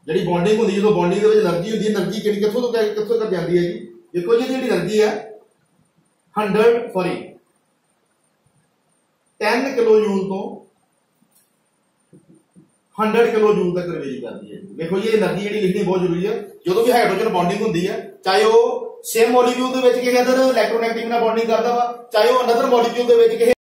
Speaker 1: ਜਿਹੜੀ ਬੌਂਡਿੰਗ ਹੁੰਦੀ, ਜਦੋਂ ਬੌਂਡਿੰਗ ਦੇ ਵਿੱਚ એનર્ਜੀ ਹੁੰਦੀ ਹੈ, એનર્ਜੀ ਕਿਹੜੀ ਕਿੱਥੋਂ ਤੱਕ ਜਾਂਦੀ ਹੈ ਜੀ, ਦੇਖੋ ਜੀ ਜਿਹੜੀ એનર્ਜੀ ਹੈ 10 ਕਿਲੋ ਜੂਲ ਤੋਂ 100 ਕਿਲੋ ਜੂਲ ਤੱਕ ਵੇਰੀ ਕਰਦੀ ਹੈ। ਦੇਖੋ ਜੀ ਇਹ એનર્ਜੀ ਜਿਹੜੀ ਲਿਖਣੀ ਬਹੁਤ ਜ਼ਰੂਰੀ ਹੈ। ਜਦੋਂ ਵੀ ਹਾਈਡਰੋਜਨ ਬੌਂਡਿੰਗ ਹੁੰਦੀ ਹੈ, ਚਾਹੇ ਉਹ ਸੇਮ ਮੋਲੀਕੂਲ ਦੇ ਵਿੱਚ ਕਿਸੇ ਅਦਰ ਇਲੈਕਟ੍ਰੋਨੈਗੇਟਿਵ ਨਾਲ ਬੌਂਡਿੰਗ ਕਰਦਾ ਵਾ, ਚਾਹੇ ਉਹ ਅਨਦਰ ਮੋਲੀਕੂਲ ਦੇ ਵਿੱਚ ਕਿਸੇ